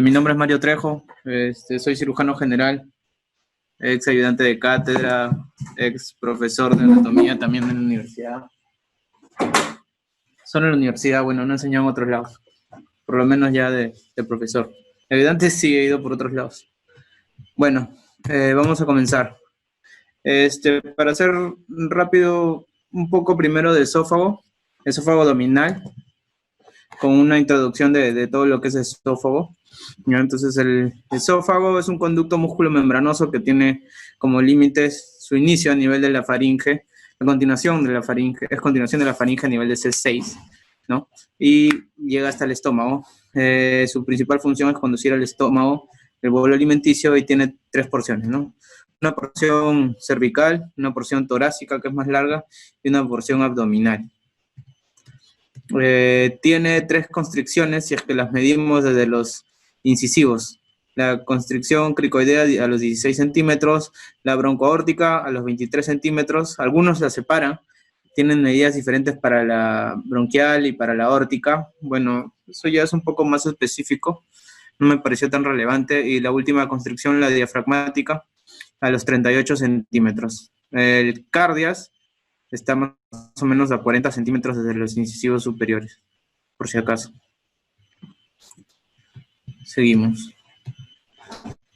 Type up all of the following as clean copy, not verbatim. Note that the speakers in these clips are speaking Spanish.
Mi nombre es Mario Trejo, soy cirujano general, ex ayudante de cátedra, ex profesor de anatomía también en la universidad. Solo en la universidad, bueno, no he enseñado en otros lados, por lo menos ya de profesor. Ayudante sí he ido por otros lados. Bueno, vamos a comenzar. Para hacer rápido, un poco primero de esófago abdominal, con una introducción de todo lo que es esófago. ¿Ya? Entonces, el esófago es un conducto músculo-membranoso que tiene como límites su inicio a nivel de la faringe, la continuación de la faringe, es continuación de la faringe a nivel de C6, ¿no? Y llega hasta el estómago. Su principal función es conducir al estómago el bolo alimenticio y tiene 3 porciones, ¿no? Una porción cervical, una porción torácica, que es más larga, y una porción abdominal. Tiene 3 constricciones, si es que las medimos desde los incisivos. La constricción cricoidea a los 16 centímetros, la broncoaórtica a los 23 centímetros. Algunos la separan, tienen medidas diferentes para la bronquial y para la aórtica. Bueno, eso ya es un poco más específico, no me pareció tan relevante. Y la última constricción, la diafragmática, a los 38 centímetros. El cardias está más o menos a 40 centímetros desde los incisivos superiores, por si acaso. Seguimos.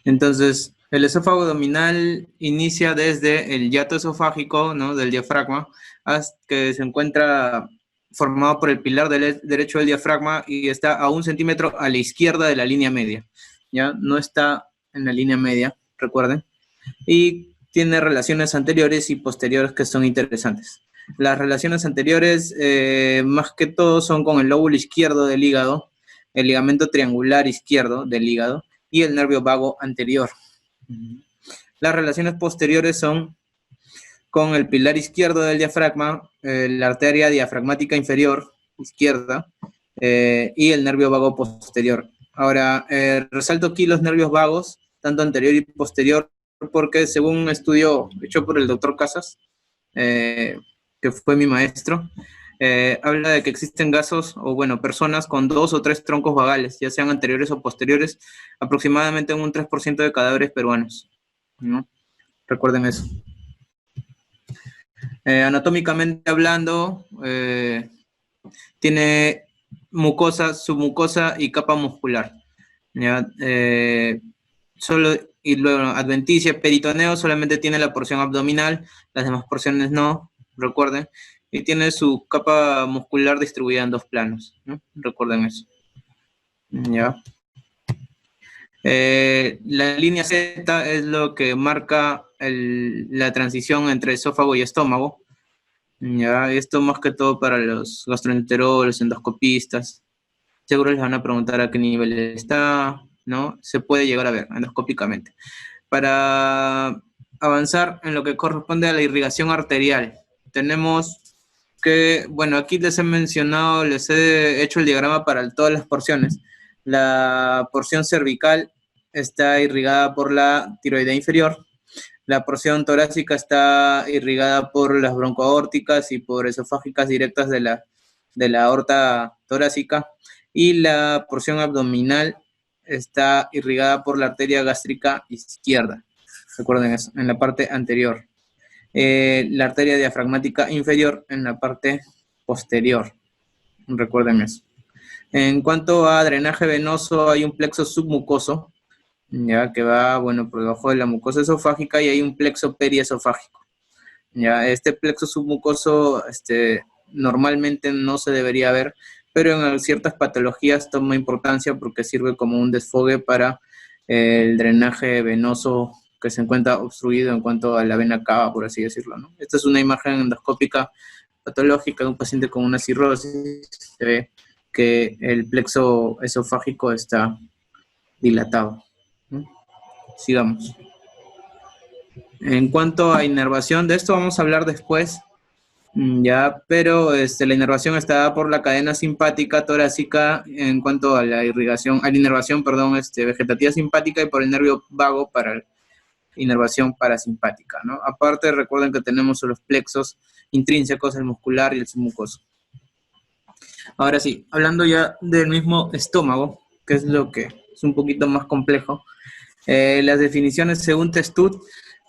Entonces, el esófago abdominal inicia desde el hiato esofágico, ¿no?, del diafragma, hasta que se encuentra formado por el pilar derecho del diafragma y está a 1 centímetro a la izquierda de la línea media. ¿Ya? No está en la línea media, recuerden. Y tiene relaciones anteriores y posteriores que son interesantes. Las relaciones anteriores, más que todo, son con el lóbulo izquierdo del hígado, el ligamento triangular izquierdo del hígado y el nervio vago anterior. Las relaciones posteriores son con el pilar izquierdo del diafragma, la arteria diafragmática inferior izquierda y el nervio vago posterior. Ahora, resalto aquí los nervios vagos, tanto anterior y posterior, porque según un estudio hecho por el doctor Casas, que fue mi maestro, habla de que existen gasos, o bueno, personas con 2 o 3 troncos vagales, ya sean anteriores o posteriores, aproximadamente en un 3% de cadáveres peruanos, ¿no? Recuerden eso. Anatómicamente hablando, tiene mucosa, submucosa y capa muscular, ¿ya? Y luego adventicia, peritoneo solamente tiene la porción abdominal, las demás porciones no, recuerden, y tiene su capa muscular distribuida en 2 planos, ¿no? Recuerden eso. ¿Ya? La línea Z es lo que marca la transición entre esófago y estómago. ¿Ya? Esto más que todo para los gastroenterólogos, endoscopistas. Seguro les van a preguntar a qué nivel está, ¿no? Se puede llegar a ver endoscópicamente. Para avanzar en lo que corresponde a la irrigación arterial, tenemos que, bueno, aquí les he mencionado, les he hecho el diagrama para todas las porciones. La porción cervical está irrigada por la tiroidea inferior. La porción torácica está irrigada por las broncoaórticas y por esofágicas directas de la aorta torácica. Y la porción abdominal está irrigada por la arteria gástrica izquierda. Recuerden eso, en la parte anterior. La arteria diafragmática inferior en la parte posterior. Recuerden eso. En cuanto a drenaje venoso, hay un plexo submucoso, ya que va, bueno, por debajo de la mucosa esofágica, y hay un plexo periesofágico. Ya, este plexo submucoso normalmente no se debería ver, pero en ciertas patologías toma importancia porque sirve como un desfogue para el drenaje venoso que se encuentra obstruido en cuanto a la vena cava, por así decirlo, ¿no? Esta es una imagen endoscópica patológica de un paciente con una cirrosis. Se ve que el plexo esofágico está dilatado, ¿no? Sigamos. En cuanto a inervación, de esto vamos a hablar después, ya, pero la inervación está dada por la cadena simpática torácica en cuanto a la irrigación, a la inervación, perdón, vegetativa simpática, y por el nervio vago para la inervación parasimpática, ¿no? Aparte, recuerden que tenemos los plexos intrínsecos, el muscular y el submucoso. Ahora sí, hablando ya del mismo estómago, que es lo que es un poquito más complejo. Las definiciones según Testud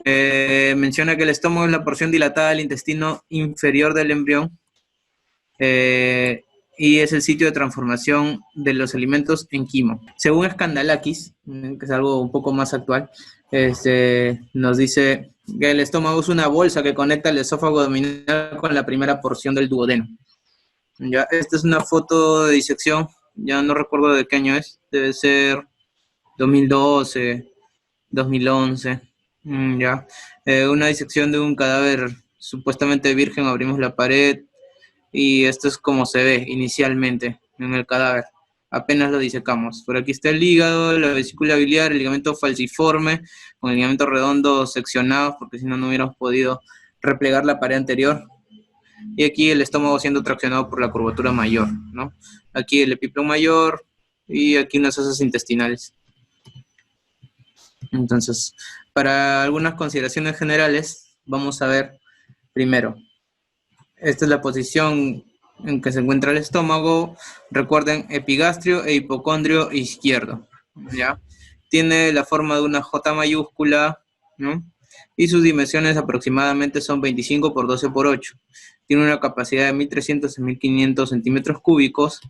menciona que el estómago es la porción dilatada del intestino inferior del embrión y es el sitio de transformación de los alimentos en quimo. Según Skandalakis, que es algo un poco más actual, nos dice que el estómago es una bolsa que conecta el esófago abdominal con la primera porción del duodeno. Ya, esta es una foto de disección, ya no recuerdo de qué año es, debe ser 2012, 2011, ya. Una disección de un cadáver supuestamente virgen, abrimos la pared y esto es como se ve inicialmente en el cadáver. Apenas lo disecamos. Por aquí está el hígado, la vesícula biliar, el ligamento falciforme, con el ligamento redondo seccionados, porque si no, no hubiéramos podido replegar la pared anterior. Y aquí el estómago siendo traccionado por la curvatura mayor, ¿no? Aquí el epíplon mayor y aquí unas heces intestinales. Entonces, para algunas consideraciones generales, vamos a ver primero. Esta es la posición en que se encuentra el estómago. Recuerden, epigastrio e hipocondrio izquierdo, ¿ya? Tiene la forma de una J mayúscula, ¿no? Y sus dimensiones aproximadamente son 25 por 12 por 8. Tiene una capacidad de 1.300 a 1.500 centímetros cúbicos,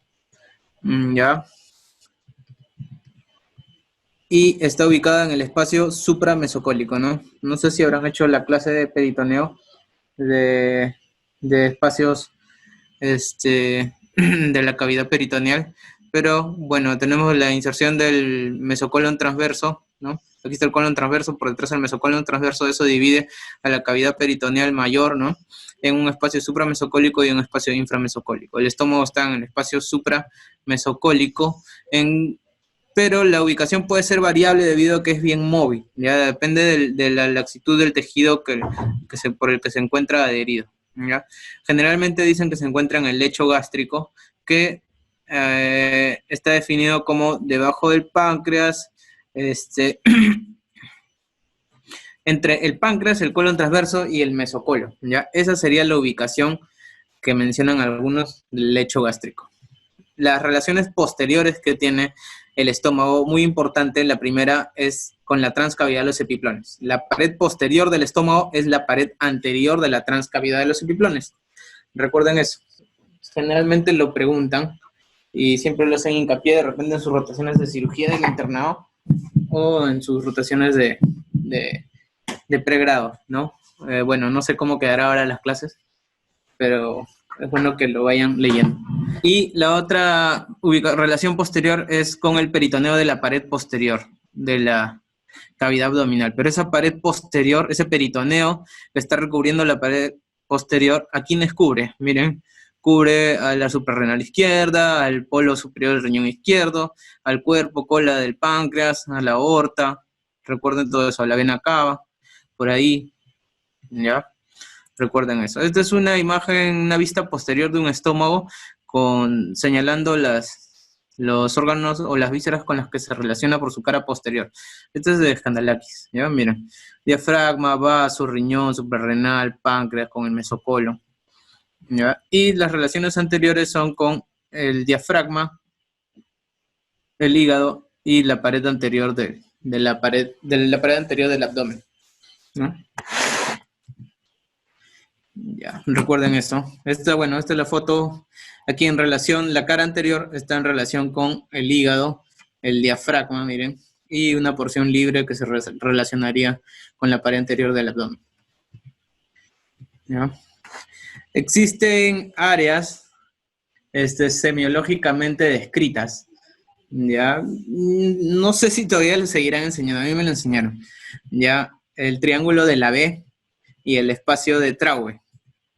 ¿ya? Y está ubicada en el espacio supramesocólico, ¿no? No sé si habrán hecho la clase de peritoneo de espacios de la cavidad peritoneal, pero bueno, tenemos la inserción del mesocolon transverso, ¿no? Aquí está el colon transverso, por detrás del mesocolon transverso, eso divide a la cavidad peritoneal mayor, ¿no? En un espacio supramesocólico y un espacio inframesocólico. El estómago está en el espacio supramesocólico, pero la ubicación puede ser variable debido a que es bien móvil, ya depende de la laxitud del tejido por el que se encuentra adherido, ¿ya? Generalmente dicen que se encuentra en el lecho gástrico, que está definido como debajo del páncreas, entre el páncreas, el colon transverso y el mesocolon, ¿ya? Esa sería la ubicación que mencionan algunos del lecho gástrico. Las relaciones posteriores que tiene el estómago, muy importante, la primera es con la transcavidad de los epiplones. La pared posterior del estómago es la pared anterior de la transcavidad de los epiplones. Recuerden eso. Generalmente lo preguntan y siempre lo hacen hincapié de repente en sus rotaciones de cirugía del internado o en sus rotaciones de pregrado, ¿no? Bueno, no sé cómo quedará ahora las clases, pero es bueno que lo vayan leyendo. Y la otra relación posterior es con el peritoneo de la pared posterior de la cavidad abdominal. Pero esa pared posterior, ese peritoneo que está recubriendo la pared posterior, ¿a quiénes cubre? Miren, cubre a la suprarrenal izquierda, al polo superior del riñón izquierdo, al cuerpo, cola del páncreas, a la aorta. Recuerden todo eso, a la vena cava, por ahí, ¿ya? Recuerden eso. Esta es una imagen, una vista posterior de un estómago señalando los órganos o las vísceras con las que se relaciona por su cara posterior. Este es de Skandalakis, ¿ya? Miren, diafragma, vaso, riñón, suprarrenal, páncreas con el mesocolon, ¿ya? Y las relaciones anteriores son con el diafragma, el hígado y la pared anterior de la pared anterior del abdomen, ¿no? Ya, recuerden eso. Esta es la foto aquí en relación, la cara anterior está en relación con el hígado, el diafragma, miren, y una porción libre que se relacionaría con la pared anterior del abdomen. ¿Ya? Existen áreas semiológicamente descritas, ¿ya? No sé si todavía les seguirán enseñando, a mí me lo enseñaron, ¿ya? El triángulo de la B y el espacio de Traube,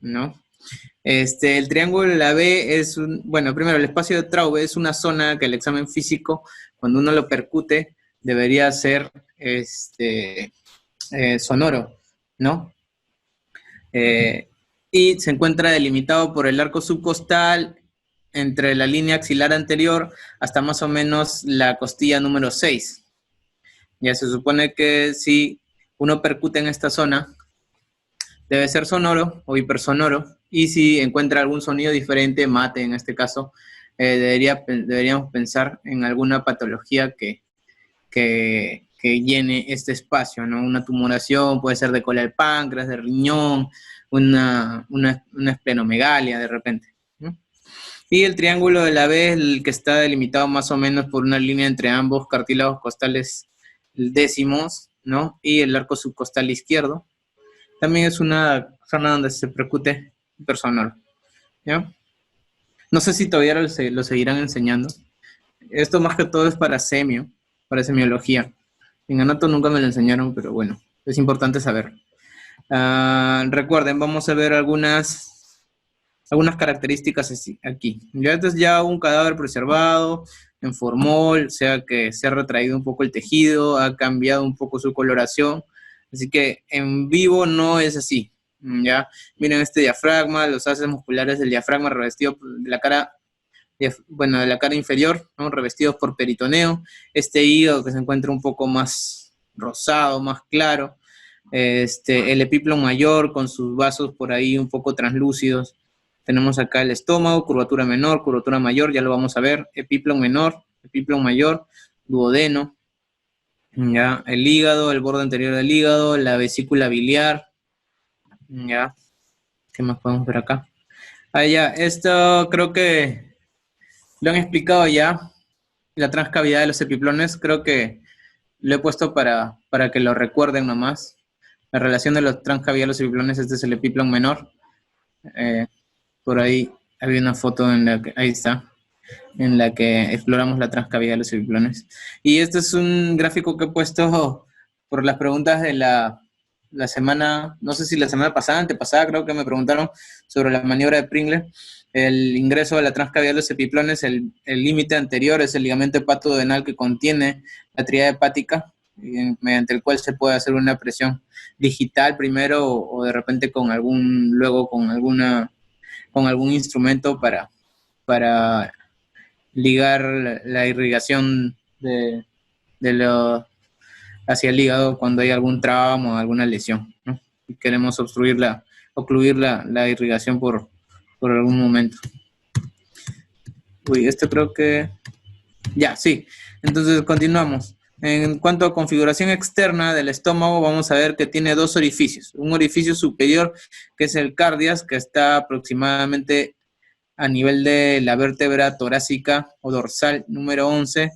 ¿no? El triángulo de la B es primero, el espacio de Traube es una zona que el examen físico, cuando uno lo percute, debería ser sonoro, ¿no? Y se encuentra delimitado por el arco subcostal entre la línea axilar anterior hasta más o menos la costilla número 6. Ya se supone que si uno percute en esta zona, debe ser sonoro o hipersonoro, y si encuentra algún sonido diferente, mate en este caso, deberíamos pensar en alguna patología que llene este espacio, ¿no? Una tumoración puede ser de cola del páncreas, de riñón, una esplenomegalia de repente, ¿no? Y el triángulo de la B, el que está delimitado más o menos por una línea entre ambos cartílagos costales décimos, ¿no? Y el arco subcostal izquierdo. También es una zona donde se percute hipersonoro, ¿ya? No sé si todavía lo seguirán enseñando. Esto más que todo es para semiología. En anato nunca me lo enseñaron, pero bueno, es importante saber. Recuerden, vamos a ver algunas características aquí. Ya este es ya un cadáver preservado en formol, o sea que se ha retraído un poco el tejido, ha cambiado un poco su coloración, así que en vivo no es así. Ya miren este diafragma, los haces musculares del diafragma revestido de la cara, bueno, de la cara inferior, ¿no? Revestidos por peritoneo. Este hígado que se encuentra un poco más rosado, más claro. El epíplomo mayor con sus vasos por ahí un poco translúcidos. Tenemos acá el estómago, curvatura menor, curvatura mayor, ya lo vamos a ver. Epíplomo menor, epíplomo mayor, duodeno. Ya, el hígado, el borde anterior del hígado, la vesícula biliar. Ya, ¿qué más podemos ver acá? Ya, esto creo que lo han explicado ya. La transcavidad de los epiplones, creo que lo he puesto para que lo recuerden nomás. La relación de los transcavidad de los epiplones, este es el epíplomo menor. Por ahí había una foto en la que, ahí está, en la que exploramos la transcavidad de los epiplones. Y este es un gráfico que he puesto por las preguntas de la semana, no sé si la semana pasada, antepasada, creo que me preguntaron sobre la maniobra de Pringle. El ingreso de la transcavidad de los epiplones, el límite anterior es el ligamento hepatodenal que contiene la tríada hepática, mediante el cual se puede hacer una presión digital primero o de repente con algún instrumento para ligar la irrigación hacia el hígado cuando hay algún trauma o alguna lesión, ¿no? Y queremos ocluir la irrigación por algún momento. Uy, esto creo que... Ya, sí. Entonces, continuamos. En cuanto a configuración externa del estómago, vamos a ver que tiene dos orificios. Un orificio superior, que es el cardias, que está aproximadamente a nivel de la torácica o dorsal número 11,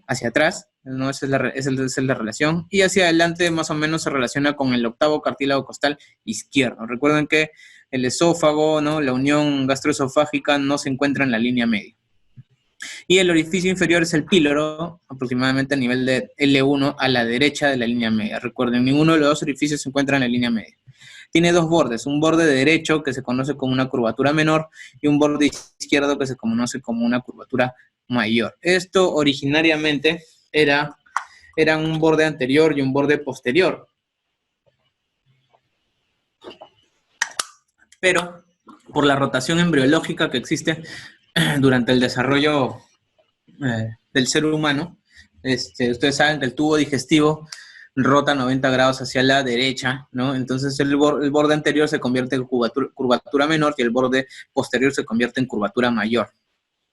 hacia atrás, ¿no? Esa es la relación. Y hacia adelante más o menos se relaciona con el octavo cartílago costal izquierdo. Recuerden que el esófago, ¿no? La unión gastroesofágica no se encuentra en la línea media. Y el orificio inferior es el píloro, aproximadamente a nivel de L1 a la derecha de la línea media. Recuerden, ninguno de los dos orificios se encuentra en la línea media. Tiene dos bordes, un borde derecho que se conoce como una curvatura menor y un borde izquierdo que se conoce como una curvatura mayor. Esto originariamente era un borde anterior y un borde posterior. Pero por la rotación embriológica que existe durante el desarrollo del ser humano, ustedes saben que el tubo digestivo rota 90 grados hacia la derecha, ¿no? Entonces el borde anterior se convierte en curvatura menor y el borde posterior se convierte en curvatura mayor.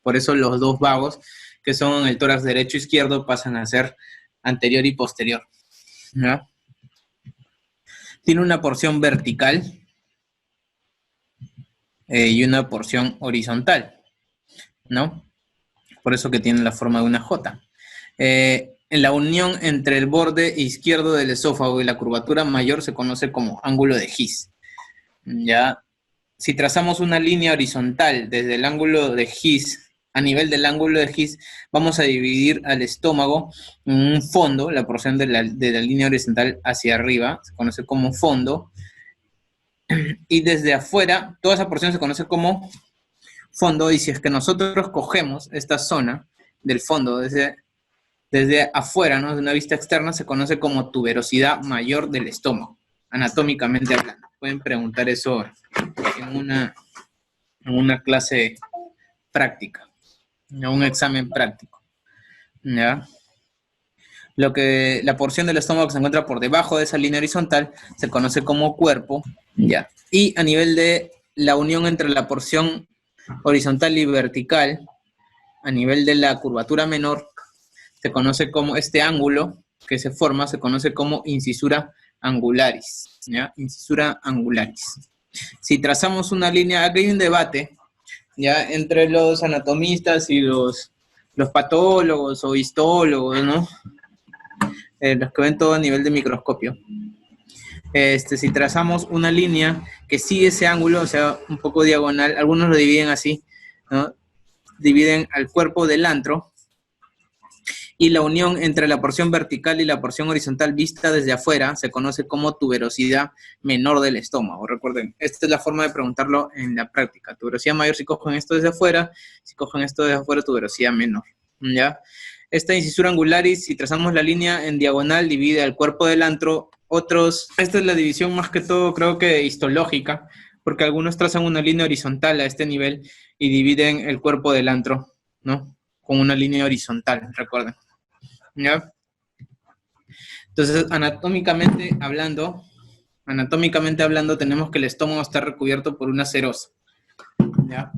Por eso los dos vagos, que son el tórax derecho e izquierdo, pasan a ser anterior y posterior, ¿no? Tiene una porción vertical y una porción horizontal, ¿no? Por eso que tiene la forma de una J. En la unión entre el borde izquierdo del esófago y la curvatura mayor se conoce como ángulo de His. ¿Ya? Si trazamos una línea horizontal desde el ángulo de His, a nivel del ángulo de His, vamos a dividir al estómago en un fondo, la porción de la línea horizontal hacia arriba, se conoce como fondo, y desde afuera, toda esa porción se conoce como fondo, y si es que nosotros cogemos esta zona del fondo desde afuera, ¿no? De una vista externa, se conoce como tuberosidad mayor del estómago, anatómicamente hablando. Pueden preguntar eso en una clase práctica, en un examen práctico, ¿ya? La porción del estómago que se encuentra por debajo de esa línea horizontal se conoce como cuerpo, ¿ya? Y a nivel de la unión entre la porción horizontal y vertical, a nivel de la curvatura menor, se conoce como este ángulo que se forma, se conoce como incisura angularis, ¿ya? Incisura angularis. Si trazamos una línea, aquí hay un debate, ¿ya? Entre los anatomistas y los patólogos o histólogos, ¿no? Los que ven todo a nivel de microscopio. Si trazamos una línea que sigue ese ángulo, o sea, un poco diagonal, algunos lo dividen así, ¿no? Dividen al cuerpo del antro, y la unión entre la porción vertical y la porción horizontal vista desde afuera se conoce como tuberosidad menor del estómago. Recuerden, esta es la forma de preguntarlo en la práctica. Tuberosidad mayor si cogen esto desde afuera, si cogen esto desde afuera, tuberosidad menor, ¿ya? Esta incisura angularis, si trazamos la línea en diagonal, divide al cuerpo del antro. Esta es la división más que todo, creo que histológica, porque algunos trazan una línea horizontal a este nivel y dividen el cuerpo del antro, ¿no? Con una línea horizontal, recuerden. ¿Ya? Entonces, anatómicamente hablando, tenemos que el estómago está recubierto por una serosa, ¿ya?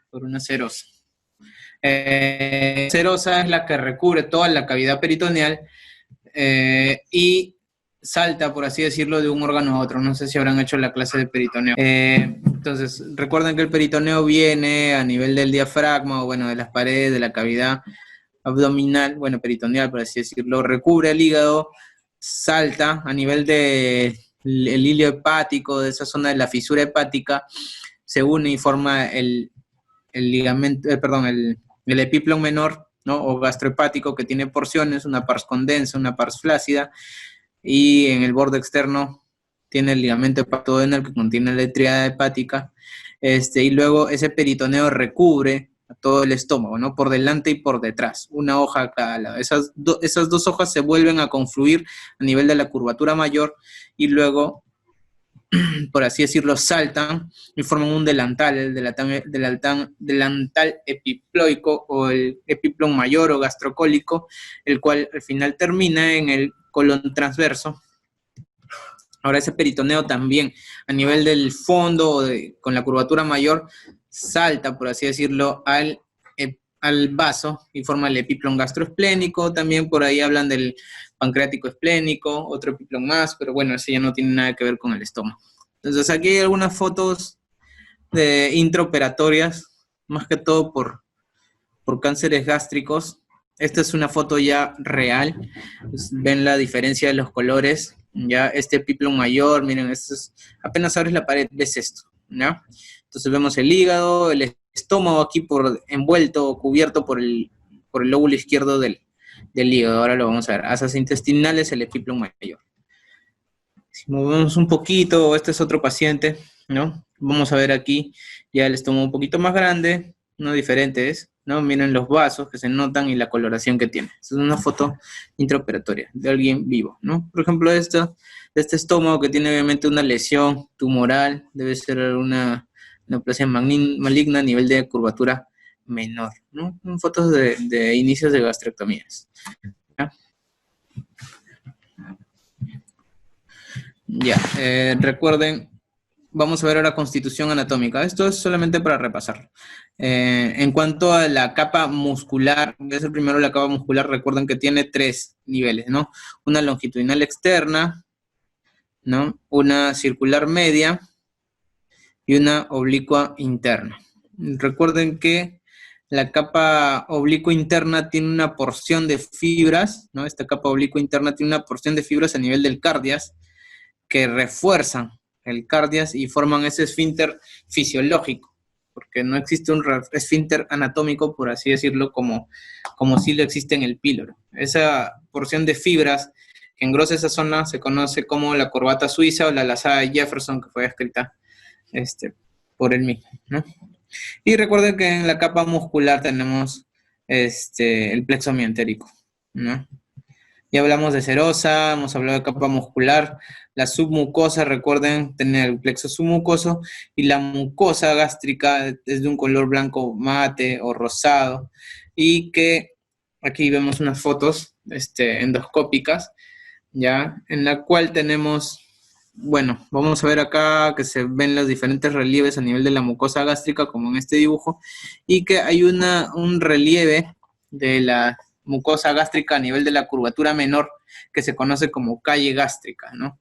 Por una serosa. Serosa es la que recubre toda la cavidad peritoneal y salta, por así decirlo, de un órgano a otro. No sé si habrán hecho la clase de peritoneo. Entonces, recuerden que el peritoneo viene a nivel del diafragma, o bueno, de las paredes, de la cavidad abdominal, bueno, peritoneal, por así decirlo, recubre el hígado, salta a nivel del hilio hepático, de esa zona de la fisura hepática, se une y forma el ligamento, el epiplon menor, ¿no? O gastrohepático, que tiene porciones, una pars condensa, una pars flácida, y en el borde externo tiene el ligamento hepatodenal que contiene la tríada hepática, y luego ese peritoneo recubre a todo el estómago, ¿no? Por delante y por detrás, una hoja a cada lado. Esas dos hojas se vuelven a confluir a nivel de la curvatura mayor y luego, por así decirlo, saltan y forman un delantal, el delantal epiploico o el epiplon mayor o gastrocólico, el cual al final termina en el colon transverso. Ahora ese peritoneo también a nivel del fondo con la curvatura mayor salta, por así decirlo, al vaso y forma el epiplon gastroesplénico. También por ahí hablan del pancreático esplénico, otro epiplon más, pero bueno, ese ya no tiene nada que ver con el estómago. Entonces aquí hay algunas fotos de intraoperatorias, más que todo por cánceres gástricos. Esta es una foto ya real, pues, ven la diferencia de los colores, ya este epiplon mayor, miren, apenas abres la pared, ves esto, ¿ya? Entonces vemos el hígado, el estómago aquí envuelto o cubierto por el lóbulo izquierdo del hígado. Ahora lo vamos a ver. Asas intestinales, el epiplon mayor. Si movemos un poquito, este es otro paciente, ¿no? Vamos a ver aquí ya el estómago un poquito más grande, no diferente es, ¿no? Miren los vasos que se notan y la coloración que tiene. Esta es una foto intraoperatoria de alguien vivo, ¿no? Por ejemplo, de este estómago que tiene obviamente una lesión tumoral, debe ser una neoplasia maligna a nivel de curvatura menor, ¿no? Fotos de inicios de gastrectomías. ¿Ya? Ya, recuerden, vamos a ver ahora constitución anatómica. Esto es solamente para repasar. En cuanto a la capa muscular, voy a hacer primero la capa muscular. Recuerden que tiene 3 niveles, ¿no? Una longitudinal externa, ¿no? Una circular media y una oblicua interna. Recuerden que la capa oblicua interna tiene una porción de fibras, ¿no? Esta capa oblicua interna tiene una porción de fibras a nivel del cardias que refuerzan el cardias y forman ese esfínter fisiológico, porque no existe un esfínter anatómico, por así decirlo, como sí lo existe en el píloro. Esa porción de fibras que engrosa esa zona se conoce como la corbata suiza o la lazada de Jefferson, que fue escrita por él mismo, ¿no? Y recuerden que en la capa muscular tenemos el plexo mientérico, ¿no? Ya hablamos de serosa, hemos hablado de capa muscular, la submucosa, recuerden tener el plexo submucoso, y la mucosa gástrica es de un color blanco mate o rosado, y que aquí vemos unas fotos endoscópicas, ya, en la cual tenemos bueno, vamos a ver acá que se ven los diferentes relieves a nivel de la mucosa gástrica, como en este dibujo, y que hay un relieve de la mucosa gástrica a nivel de la curvatura menor, que se conoce como calle gástrica, ¿no?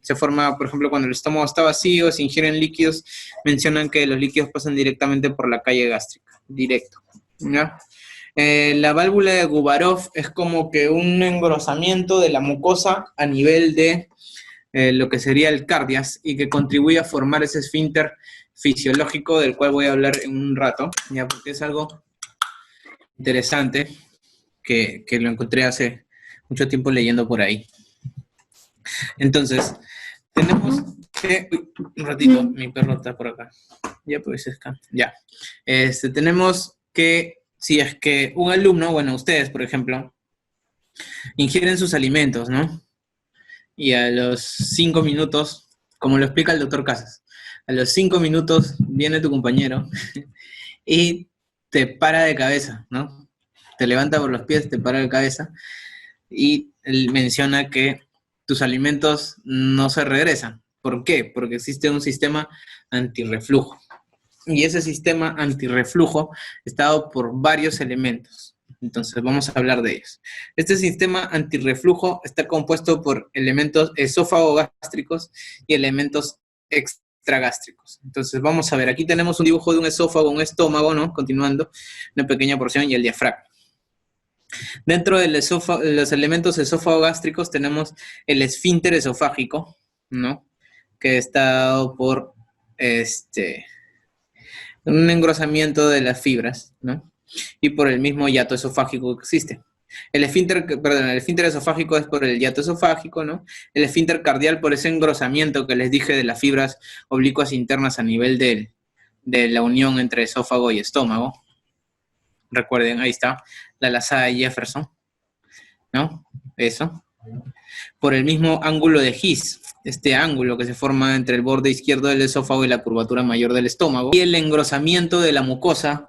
Se forma, por ejemplo, cuando el estómago está vacío, se ingieren líquidos, mencionan que los líquidos pasan directamente por la calle gástrica, directo, ¿ya? La válvula de Gubarov es como que un engrosamiento de la mucosa a nivel de lo que sería el cardias y que contribuye a formar ese esfínter fisiológico del cual voy a hablar en un rato, ya porque es algo interesante que lo encontré hace mucho tiempo leyendo por ahí. Entonces, tenemos que... un ratito, mi perro está por acá. Ya, pues, ya. Tenemos que, si es que un alumno, bueno, ustedes, por ejemplo, ingieren sus alimentos, ¿no? Y a los 5 minutos, como lo explica el doctor Casas, a los 5 minutos viene tu compañero y te para de cabeza, ¿no? Te levanta por los pies, te para de cabeza y él menciona que tus alimentos no se regresan. ¿Por qué? Porque existe un sistema antirreflujo. Y ese sistema antirreflujo está dado por varios elementos. Entonces vamos a hablar de ellos. Este sistema antirreflujo está compuesto por elementos esófago-gástricos y elementos extragástricos. Entonces vamos a ver, aquí tenemos un dibujo de un esófago, un estómago, ¿no? Continuando, una pequeña porción y el diafragma. Dentro de los elementos esófago-gástricos tenemos el esfínter esofágico, ¿no? Que está dado por un engrosamiento de las fibras, ¿no? Y por el mismo hiato esofágico que existe. El esfínter esofágico es por el hiato esofágico, ¿no? El esfínter cardial por ese engrosamiento que les dije de las fibras oblicuas internas a nivel de la unión entre esófago y estómago. Recuerden, ahí está, la lazada de Jefferson, ¿no? Eso. Por el mismo ángulo de His, este ángulo que se forma entre el borde izquierdo del esófago y la curvatura mayor del estómago. Y el engrosamiento de la mucosa,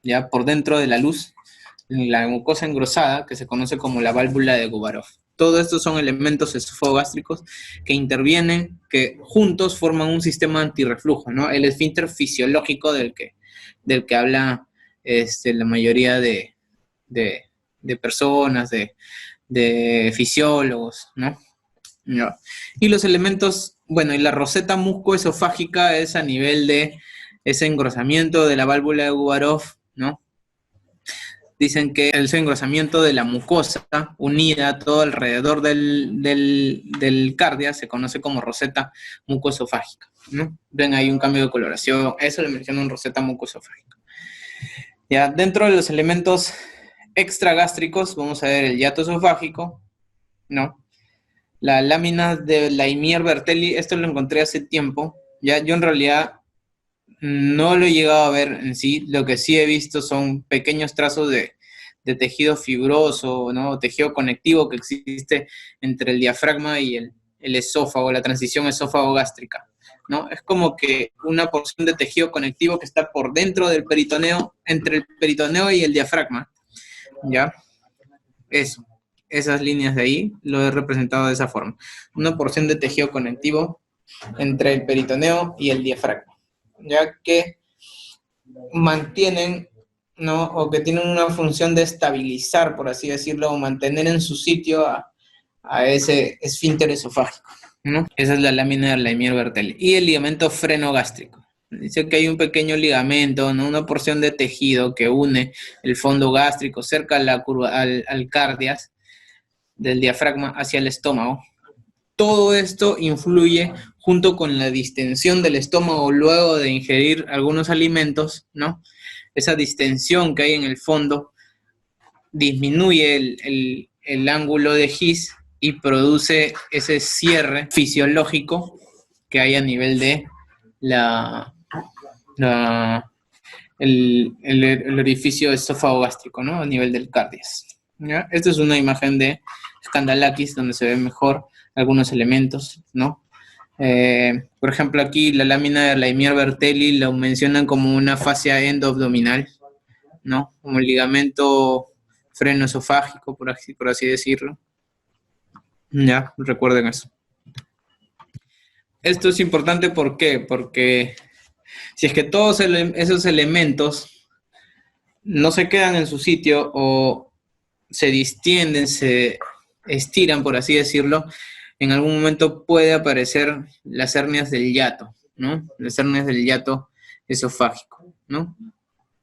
ya por dentro de la luz, la mucosa engrosada, que se conoce como la válvula de Gubarov. Todos estos son elementos esofagogástricos que intervienen, que juntos forman un sistema antirreflujo, ¿no? El esfínter fisiológico del que habla la mayoría de personas, de fisiólogos, ¿no? ¿No? Y los elementos, bueno, y la roseta muscoesofágica es a nivel de ese engrosamiento de la válvula de Gubarov, ¿no? Dicen que ese engrosamiento de la mucosa unida todo alrededor del cardia se conoce como roseta mucoesofágica, ¿no? Ven ahí un cambio de coloración, eso le mencionan roseta mucoesofágica. Ya, dentro de los elementos extragástricos, vamos a ver el hiato esofágico, ¿no? La lámina de Laimier-Bertelli, esto lo encontré hace tiempo, ya yo en realidad no lo he llegado a ver en sí, lo que sí he visto son pequeños trazos de tejido fibroso, ¿no? Tejido conectivo que existe entre el diafragma y el esófago, la transición esófago-gástrica, ¿no? Es como que una porción de tejido conectivo que está por dentro del peritoneo, entre el peritoneo y el diafragma, ¿ya? Eso, esas líneas de ahí lo he representado de esa forma. Una porción de tejido conectivo entre el peritoneo y el diafragma, ya que mantienen, ¿no? O que tienen una función de estabilizar, por así decirlo, o mantener en su sitio a ese esfínter esofágico, ¿no? Esa es la lámina de Laimier-Bertelli. Y el ligamento frenogástrico. Dice que hay un pequeño ligamento, ¿no? Una porción de tejido que une el fondo gástrico cerca a la curva, al cardias del diafragma hacia el estómago. Todo esto influye junto con la distensión del estómago luego de ingerir algunos alimentos, ¿no? Esa distensión que hay en el fondo disminuye el ángulo de His y produce ese cierre fisiológico que hay a nivel de el orificio esófago-gástrico, ¿no? A nivel del cardias. ¿Ya? Esta es una imagen de Skandalakis donde se ven mejor algunos elementos, ¿no? Por ejemplo, aquí la lámina de Laimier-Bertelli lo mencionan como una fascia endoabdominal, ¿no? Como el ligamento freno-esofágico, por así decirlo. Ya, recuerden eso. Esto es importante, ¿por qué? Porque si es que todos esos elementos no se quedan en su sitio o se distienden, se estiran, por así decirlo, en algún momento puede aparecer las hernias del hiato, ¿no? Las hernias del hiato esofágico, ¿no?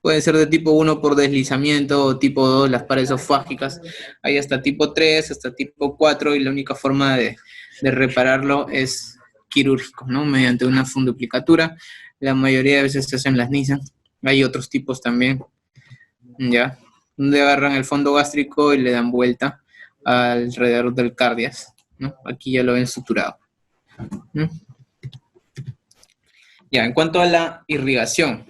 Puede ser de tipo 1 por deslizamiento o tipo 2, las pares esofágicas. Hay hasta tipo 3, hasta tipo 4 y la única forma de repararlo es quirúrgico, ¿no? Mediante una funduplicatura. La mayoría de veces se hacen las NISA. Hay otros tipos también, ¿ya? Donde agarran el fondo gástrico y le dan vuelta alrededor del cardias, ¿no? Aquí ya lo ven suturado, ¿no? Ya, en cuanto a la irrigación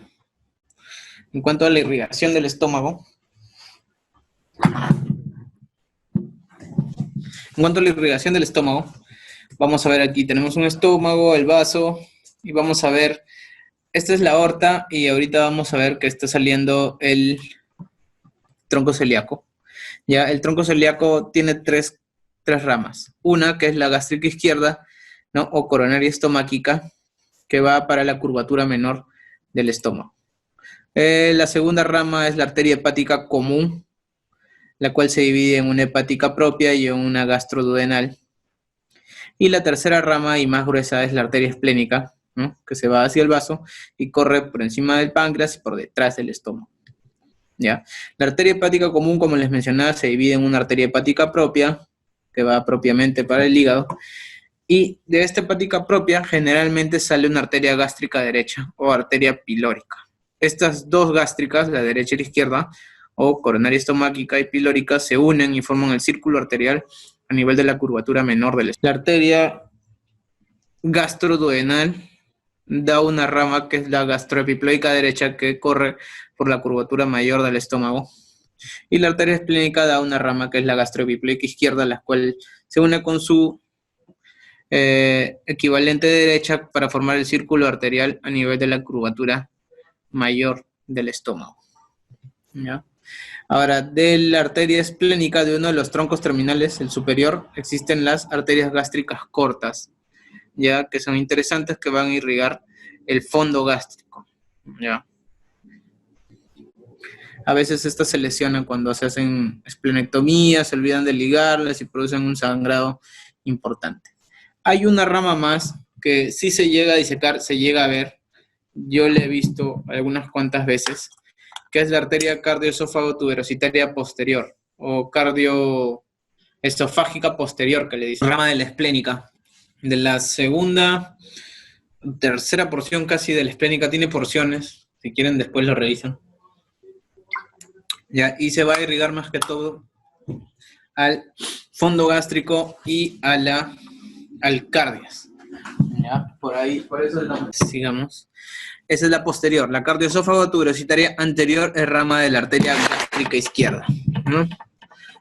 del estómago, vamos a ver aquí, tenemos un estómago, el vaso, y vamos a ver, esta es la aorta, y ahorita vamos a ver que está saliendo el tronco celíaco. Ya, el tronco celíaco tiene tres ramas. Una que es la gástrica izquierda, ¿no? O coronaria estomáquica, que va para la curvatura menor del estómago. La segunda rama es la arteria hepática común, la cual se divide en una hepática propia y en una gastroduodenal. Y la tercera rama y más gruesa es la arteria esplénica, ¿no? Que se va hacia el vaso y corre por encima del páncreas y por detrás del estómago. ¿Ya? La arteria hepática común, como les mencionaba, se divide en una arteria hepática propia, que va propiamente para el hígado, y de esta hepática propia generalmente sale una arteria gástrica derecha o arteria pilórica. Estas dos gástricas, la derecha y la izquierda, o coronaria estomáquica y pilórica, se unen y forman el círculo arterial a nivel de la curvatura menor del estómago. La arteria gastroduodenal da una rama que es la gastroepiploica derecha, que corre por la curvatura mayor del estómago, y la arteria esplénica da una rama que es la gastroepiploica izquierda, la cual se une con su equivalente derecha para formar el círculo arterial a nivel de la curvatura mayor del estómago. ¿Ya? Ahora, de la arteria esplénica, de uno de los troncos terminales, el superior, existen las arterias gástricas cortas, ya que son interesantes, que van a irrigar el fondo gástrico. ¿Ya? A veces estas se lesionan cuando se hacen esplenectomías, se olvidan de ligarlas y producen un sangrado importante. Hay una rama más que sí se llega a disecar, se llega a ver, yo la he visto algunas cuantas veces, que es la arteria cardioesófago tuberositaria posterior, o cardioesofágica posterior, que le dicen. Rama de la esplénica. De la segunda, tercera porción casi de la esplénica, tiene porciones, si quieren después lo revisan. Ya, y se va a irrigar más que todo al fondo gástrico y al cardias. Ya, por ahí, por eso sigamos. Esa es la posterior. La cardioesófago tuberositaria anterior es rama de la arteria gástrica izquierda, ¿no?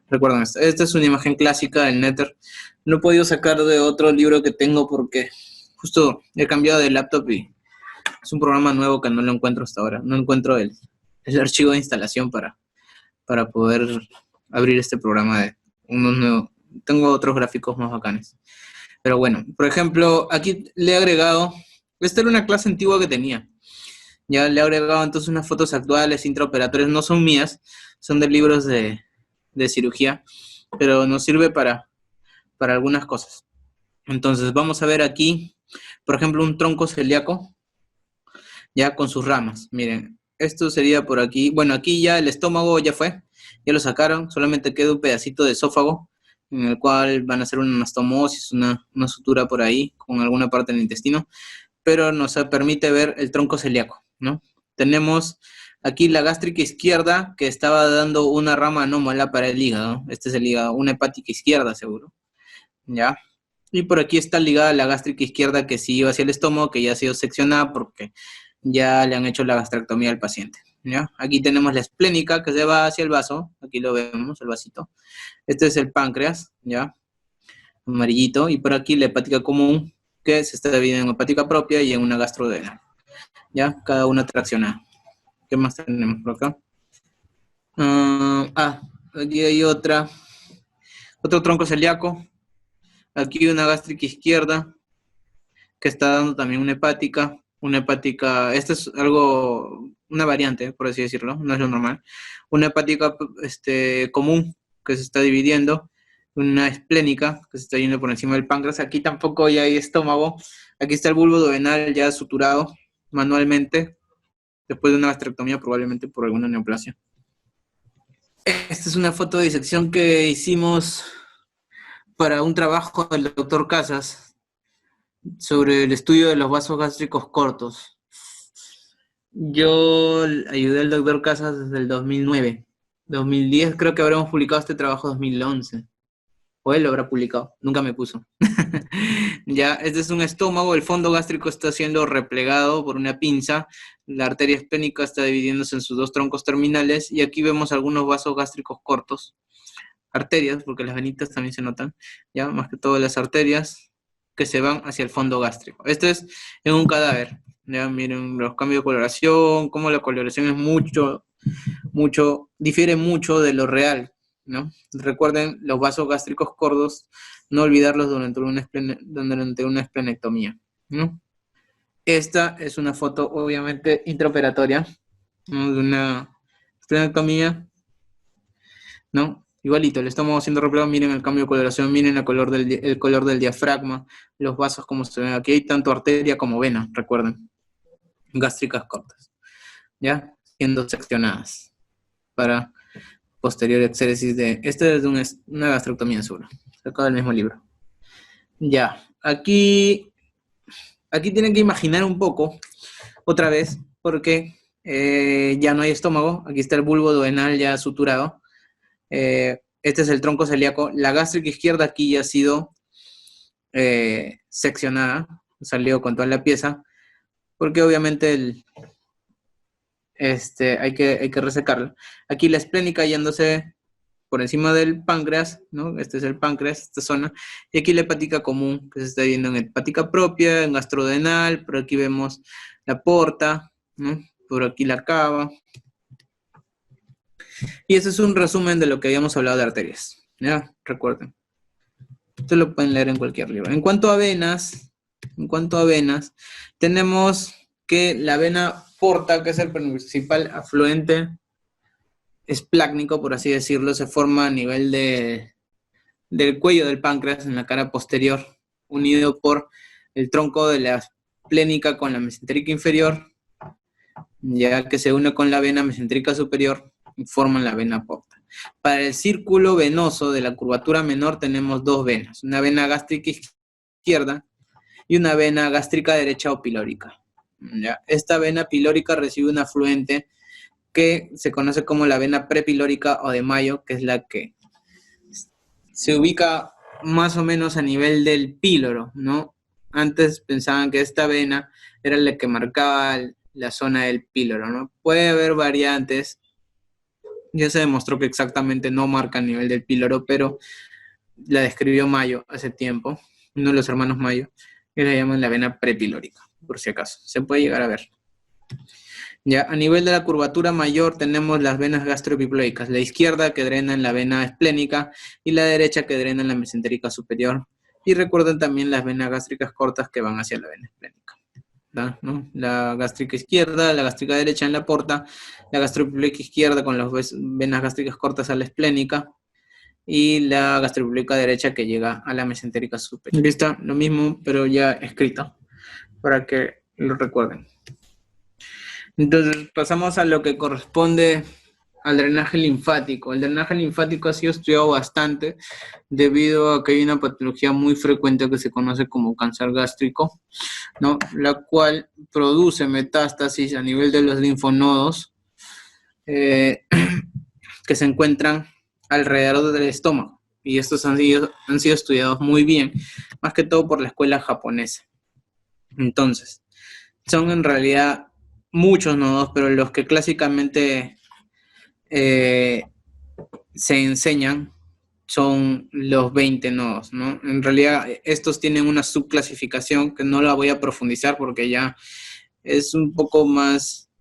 Recuerden esto. Esta es una imagen clásica del Nether. No he podido sacar de otro libro que tengo porque justo he cambiado de laptop y es un programa nuevo que no lo encuentro hasta ahora. No encuentro el archivo de instalación para poder abrir este programa de unos nuevos. Tengo otros gráficos más bacanes. Pero bueno, por ejemplo, aquí le he agregado, esta era una clase antigua que tenía. Ya le he agregado entonces unas fotos actuales, intraoperatorias, no son mías, son de libros de cirugía, pero nos sirve para algunas cosas. Entonces vamos a ver aquí, por ejemplo, un tronco celíaco, ya con sus ramas. Miren, esto sería por aquí. Bueno, aquí ya el estómago ya fue, ya lo sacaron, solamente queda un pedacito de esófago, en el cual van a hacer una anastomosis, una sutura por ahí, con alguna parte del intestino, pero nos permite ver el tronco celíaco, ¿no? Tenemos aquí la gástrica izquierda, que estaba dando una rama anómala para el hígado. Este es el hígado, una hepática izquierda, seguro. ¿Ya? Y por aquí está ligada la gástrica izquierda, que sí iba hacia el estómago, que ya ha sido seccionada porque ya le han hecho la gastrectomía al paciente. ¿Ya? Aquí tenemos la esplénica, que se va hacia el vaso. Aquí lo vemos, el vasito. Este es el páncreas, ¿ya? Amarillito. Y por aquí la hepática común, que se está dividiendo en hepática propia y en una gastroduodenal. ¿Ya? Cada una traccionada. ¿Qué más tenemos por acá? Aquí hay otro tronco celíaco. Aquí una gástrica izquierda. que está dando también una hepática, esto es algo, una variante, por así decirlo, no es lo normal, una hepática común que se está dividiendo, una esplénica que se está yendo por encima del páncreas. Aquí tampoco ya hay estómago, aquí está el bulbo duodenal ya suturado manualmente, después de una gastrectomía probablemente por alguna neoplasia. Esta es una foto de disección que hicimos para un trabajo del doctor Casas sobre el estudio de los vasos gástricos cortos. Yo ayudé al doctor Casas desde el 2009. 2010 creo que habremos publicado este trabajo en 2011. O él lo habrá publicado, nunca me puso. Ya, este es un estómago, el fondo gástrico está siendo replegado por una pinza, la arteria esplénica está dividiéndose en sus dos troncos terminales y aquí vemos algunos vasos gástricos cortos, arterias, porque las venitas también se notan, ya, más que todo las arterias que se van hacia el fondo gástrico. Este es en un cadáver, ya, miren los cambios de coloración, cómo la coloración es difiere mucho de lo real, ¿no? Recuerden los vasos gástricos cortos, no olvidarlos durante una esplenectomía, ¿no? Esta es una foto obviamente intraoperatoria, ¿no? De una esplenectomía, ¿no? Igualito, el estómago siendo replegado, miren el cambio de coloración, miren el color del diafragma, los vasos como se ven aquí, hay tanto arteria como vena, recuerden, gástricas cortas, ¿ya? Siendo seccionadas para posterior exéresis de... Este es de una gastrectomía seguro, sacado del mismo libro. Ya, aquí tienen que imaginar un poco, otra vez, porque ya no hay estómago, aquí está el bulbo duodenal ya suturado, este es el tronco celíaco, la gástrica izquierda aquí ya ha sido seccionada, salió con toda la pieza, porque obviamente hay que resecarla. Aquí la esplénica yéndose por encima del páncreas, ¿no? Este es el páncreas, esta zona, y aquí la hepática común, que se está viendo en hepática propia, en gastrodenal, por aquí vemos la porta, ¿no? Por aquí la cava. Y ese es un resumen de lo que habíamos hablado de arterias, ¿ya? Recuerden. Esto lo pueden leer en cualquier libro. En cuanto a venas, tenemos que la vena porta, que es el principal afluente esplácnico, por así decirlo, se forma a nivel del cuello del páncreas, en la cara posterior, unido por el tronco de la esplénica con la mesentérica inferior, ya que se une con la vena mesentérica superior y forman la vena porta. Para el círculo venoso de la curvatura menor tenemos dos venas, una vena gástrica izquierda y una vena gástrica derecha o pilórica. ¿Ya? Esta vena pilórica recibe un afluente que se conoce como la vena prepilórica o de Mayo, que es la que se ubica más o menos a nivel del píloro, ¿no? Antes pensaban que esta vena era la que marcaba la zona del píloro, ¿no? Puede haber variantes, ya se demostró que exactamente no marca a nivel del píloro, pero la describió Mayo hace tiempo, uno de los hermanos Mayo, que la llaman la vena prepilórica, por si acaso, se puede llegar a ver. Ya, a nivel de la curvatura mayor tenemos las venas gastroepiploicas, la izquierda que drena en la vena esplénica y la derecha que drena en la mesentérica superior. Y recuerden también las venas gástricas cortas que van hacia la vena esplénica, ¿no? La gástrica izquierda, la gástrica derecha en la porta, la gastroepiploica izquierda con las venas gástricas cortas a la esplénica y la gastroepiploica derecha que llega a la mesentérica superior. Aquí está lo mismo, pero ya escrito, para que lo recuerden. Entonces pasamos a lo que corresponde al drenaje linfático. El drenaje linfático ha sido estudiado bastante debido a que hay una patología muy frecuente que se conoce como cáncer gástrico, ¿no? La cual produce metástasis a nivel de los linfonodos que se encuentran alrededor del estómago. Y estos han sido estudiados muy bien, más que todo por la escuela japonesa. Entonces, son en realidad muchos nodos, pero los que clásicamente se enseñan son los 20 nodos, ¿no? En realidad estos tienen una subclasificación que no la voy a profundizar porque ya es un poco más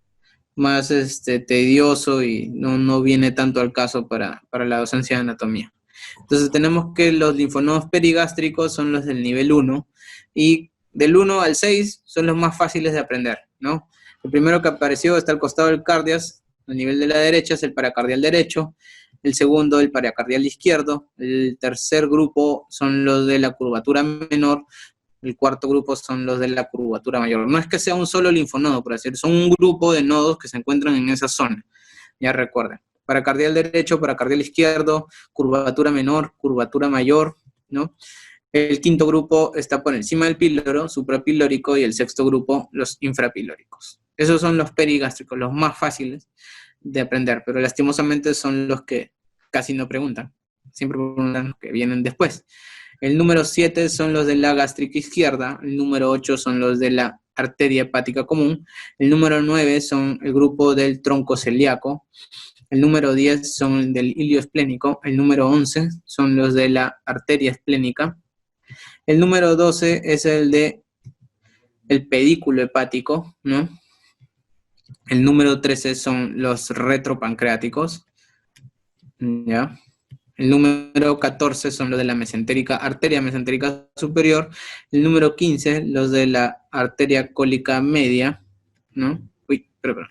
tedioso y no viene tanto al caso para la docencia de anatomía. Entonces tenemos que los linfonodos perigástricos son los del nivel 1 y del 1 al 6 son los más fáciles de aprender, ¿no? El primero que apareció está al costado del cardias, a nivel de la derecha es el paracardial derecho, el segundo el paracardial izquierdo, el tercer grupo son los de la curvatura menor, el cuarto grupo son los de la curvatura mayor. No es que sea un solo linfonodo, por decir, son un grupo de nodos que se encuentran en esa zona, ya recuerden. Paracardial derecho, paracardial izquierdo, curvatura menor, curvatura mayor, ¿no? El quinto grupo está por encima del píloro, suprapilórico, y el sexto grupo, los infrapilóricos. Esos son los perigástricos, los más fáciles de aprender, pero lastimosamente son los que casi no preguntan. Siempre preguntan los que vienen después. El número 7 son los de la gástrica izquierda, el número 8 son los de la arteria hepática común, el número 9 son el grupo del tronco celíaco, el número 10 son del ilio esplénico, el número 11 son los de la arteria esplénica, el número 12 es el de el pedículo hepático, ¿no? El número 13 son los retropancreáticos, ¿ya? El número 14 son los de la mesentérica, arteria mesentérica superior. El número 15, los de la arteria cólica media, ¿no? Uy, perdón.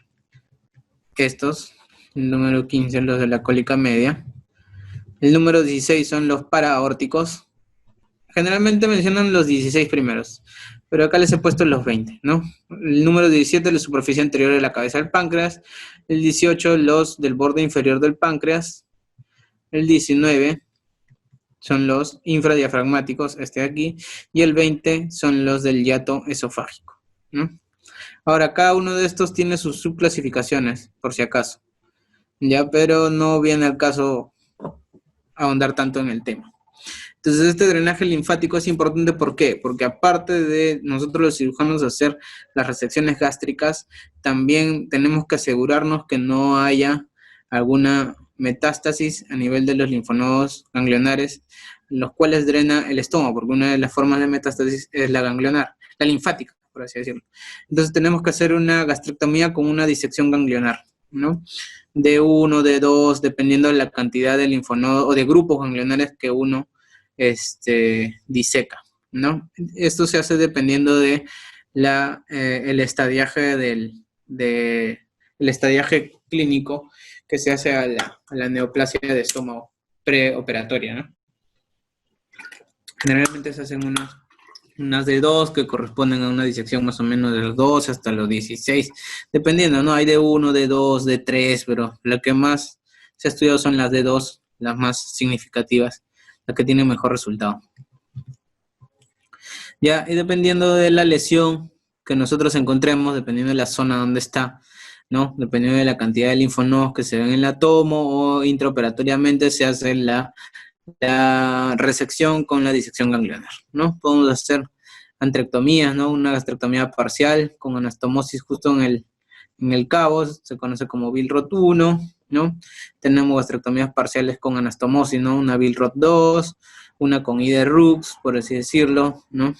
Estos, el número 15, los de la cólica media. El número 16 son los paraórticos. Generalmente mencionan los 16 primeros, pero acá les he puesto los 20, ¿no? El número 17, la superficie anterior de la cabeza del páncreas. El 18, los del borde inferior del páncreas. El 19 son los infradiafragmáticos, este de aquí, y el 20 son los del hiato esofágico, ¿no? Ahora, cada uno de estos tiene sus subclasificaciones, por si acaso, ya, pero no viene al caso ahondar tanto en el tema. Entonces, este drenaje linfático es importante, ¿por qué? Porque aparte de nosotros los cirujanos hacer las resecciones gástricas, también tenemos que asegurarnos que no haya alguna metástasis a nivel de los linfonodos ganglionares, los cuales drena el estómago, porque una de las formas de metástasis es la ganglionar, la linfática, por así decirlo. Entonces tenemos que hacer una gastrectomía con una disección ganglionar, ¿no? De 1, de 2, dependiendo de la cantidad de linfonodos o de grupos ganglionares que uno diseca, ¿no? Esto se hace dependiendo de el estadiaje el estadiaje clínico que se hace a la neoplasia de estómago preoperatoria, ¿no? Generalmente se hacen unas de 2 que corresponden a una disección más o menos de los 12 hasta los 16, dependiendo, ¿no? Hay de 1, de 2, de 3, pero lo que más se ha estudiado son las de 2, las más significativas, las que tienen mejor resultado. Ya, y dependiendo de la lesión que nosotros encontremos, dependiendo de la zona donde está, ¿no? Dependiendo de la cantidad de linfonodos que se ven en la tomo o intraoperatoriamente se hace la resección con la disección ganglionar, ¿no? Podemos hacer antrectomías, ¿no? Una gastrectomía parcial con anastomosis justo en el cabo, se conoce como Billroth 1, ¿no? Tenemos gastrectomías parciales con anastomosis, ¿no? Una Billroth 2, una con Ider-Rux, por así decirlo, ¿no?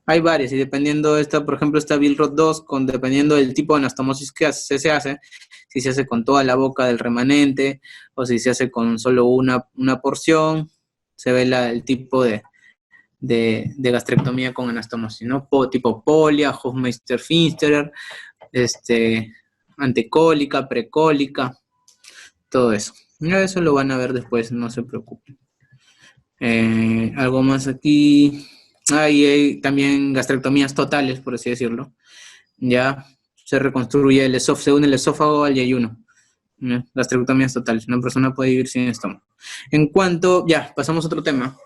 Hay varias, y dependiendo de esta, por ejemplo, esta Billroth 2, dependiendo del tipo de anastomosis que se hace, si se hace con toda la boca del remanente, o si se hace con solo una porción, se ve el tipo de gastrectomía con anastomosis, ¿no? Tipo Polia, Hofmeister-Finsterer, antecólica, precólica, todo eso. Eso lo van a ver después, no se preocupen. Algo más aquí. Y hay también gastrectomías totales, por así decirlo. Ya se reconstruye el esófago, según el esófago al yeyuno. Gastrectomías totales. Una persona puede vivir sin estómago. En cuanto, ya, pasamos a otro tema.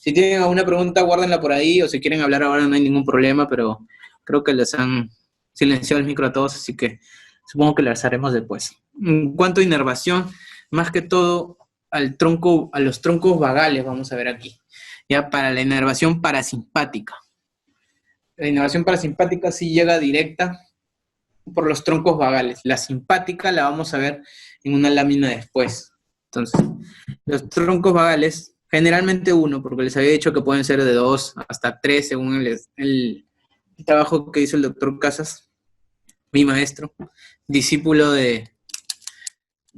Si tienen alguna pregunta, guárdenla por ahí, o si quieren hablar ahora no hay ningún problema, pero creo que les han silenciado el micro a todos, así que supongo que las haremos después. En cuanto a inervación, más que todo a los troncos vagales, vamos a ver aquí. Ya para la inervación parasimpática. La inervación parasimpática sí llega directa por los troncos vagales. La simpática la vamos a ver en una lámina después. Entonces, los troncos vagales, generalmente uno, porque les había dicho que pueden ser de 2 hasta 3, según el trabajo que hizo el doctor Casas, mi maestro, discípulo de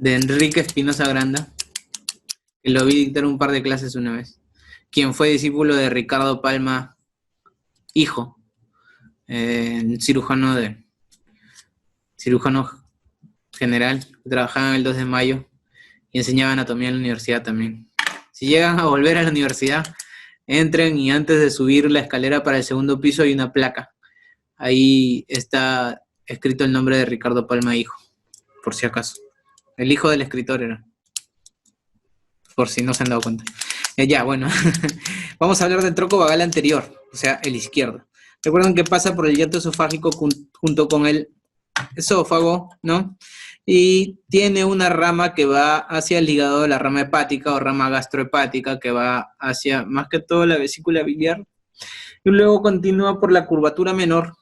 Enrique Espinosa Granda, que lo vi dictar un par de clases una vez, quien fue discípulo de Ricardo Palma hijo, cirujano general, que trabajaba en el 2 de mayo y enseñaba anatomía en la universidad también. Si llegan a volver a la universidad, entren y antes de subir la escalera para el segundo piso hay una placa. Ahí está escrito el nombre de Ricardo Palma, hijo, por si acaso. El hijo del escritor era, por si no se han dado cuenta. Ya, bueno, vamos a hablar del tronco vagal anterior, o sea, el izquierdo. Recuerden que pasa por el hiato esofágico junto con el esófago, ¿no? Y tiene una rama que va hacia el hígado, la rama hepática o rama gastrohepática, que va hacia más que todo la vesícula biliar. Y luego continúa por la curvatura menor,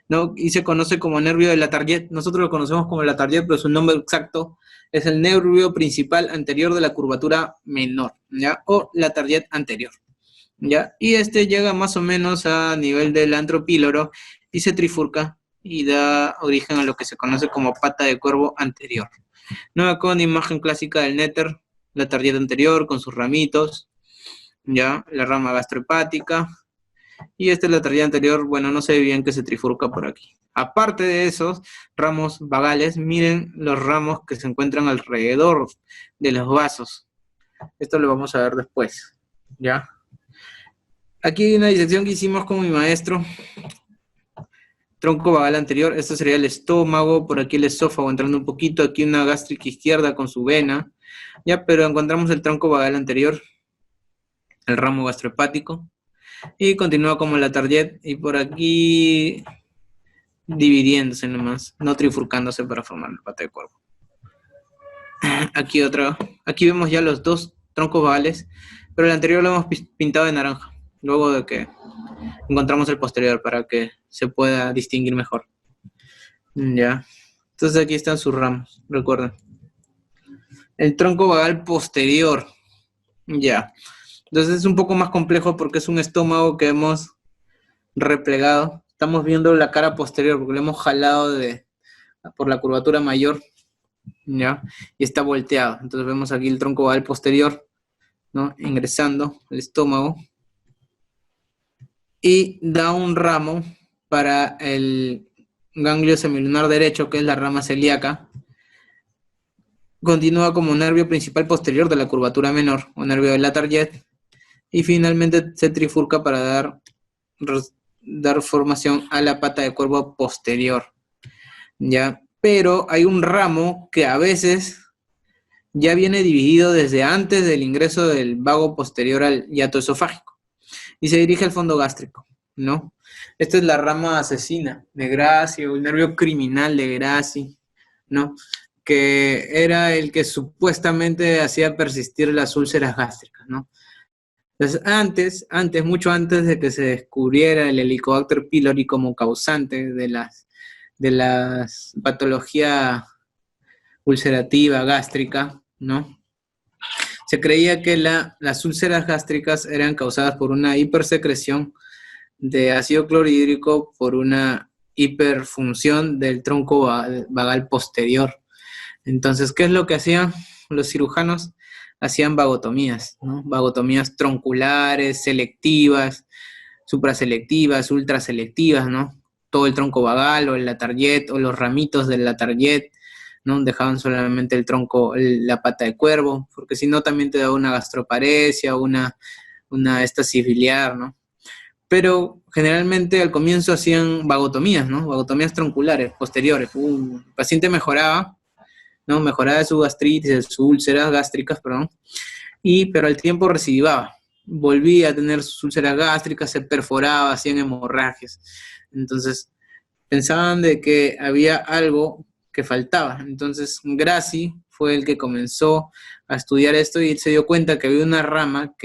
¿no? Y se conoce como nervio de Latarjet. Nosotros lo conocemos como Latarjet, pero su nombre exacto es el nervio principal anterior de la curvatura menor, ¿ya? O Latarjet anterior, ¿ya? Y este llega más o menos a nivel del antropíloro y se trifurca y da origen a lo que se conoce como pata de cuervo anterior. No, acá una imagen clásica del néter, Latarjet anterior con sus ramitos, ¿ya? La rama gastrohepática. Y esta es la Latarjet anterior, bueno, no se ve bien que se trifurca por aquí. Aparte de esos ramos vagales, miren los ramos que se encuentran alrededor de los vasos. Esto lo vamos a ver después, ¿ya? Aquí hay una disección que hicimos con mi maestro. Tronco vagal anterior, esto sería el estómago, por aquí el esófago entrando un poquito, aquí una gástrica izquierda con su vena, ya, pero encontramos el tronco vagal anterior, el ramo gastrohepático, y continúa como la Latarjet, y por aquí dividiéndose nomás, no trifurcándose para formar el pata de cuervo. Aquí otra, aquí vemos ya los dos troncos vagales, pero el anterior lo hemos pintado de naranja, luego de que encontramos el posterior para que se pueda distinguir mejor. Ya, entonces aquí están sus ramos, recuerden. El tronco vagal posterior, ya. Entonces es un poco más complejo porque es un estómago que hemos replegado. Estamos viendo la cara posterior porque lo hemos jalado por la curvatura mayor, ¿ya? Y está volteado. Entonces vemos aquí el tronco vagal posterior, ¿no? Ingresando el estómago. Y da un ramo para el ganglio semilunar derecho, que es la rama celíaca. Continúa como nervio principal posterior de la curvatura menor, o nervio de Latarjet. Y finalmente se trifurca para dar formación a la pata de cuervo posterior, ¿ya? Pero hay un ramo que a veces ya viene dividido desde antes del ingreso del vago posterior al hiato esofágico y se dirige al fondo gástrico, ¿no? Esta es la rama asesina de Gracie, o el nervio criminal de Gracie, ¿no? Que era el que supuestamente hacía persistir las úlceras gástricas, ¿no? Entonces, mucho antes de que se descubriera el Helicobacter pylori como causante de las patología ulcerativa gástrica, ¿no? Se creía que las úlceras gástricas eran causadas por una hipersecreción de ácido clorhídrico por una hiperfunción del tronco vagal posterior. Entonces, ¿qué es lo que hacían los cirujanos? Hacían vagotomías, ¿no? Vagotomías tronculares, selectivas, supraselectivas, ultraselectivas, ¿no? Todo el tronco vagal o el Latarjet o los ramitos del Latarjet, ¿no? Dejaban solamente el tronco, la pata de cuervo, porque si no también te daba una gastroparesia o una estasis biliar, ¿no? Pero generalmente al comienzo hacían vagotomías, ¿no? Vagotomías tronculares, posteriores. El paciente mejoraba, ¿no? Mejoraba de su gastritis, de sus úlceras gástricas, perdón, pero al tiempo recidivaba. Volvía a tener sus úlceras gástricas, se perforaba, hacían hemorragias. Entonces, pensaban de que había algo que faltaba. Entonces, Gracie fue el que comenzó a estudiar esto y se dio cuenta que había una rama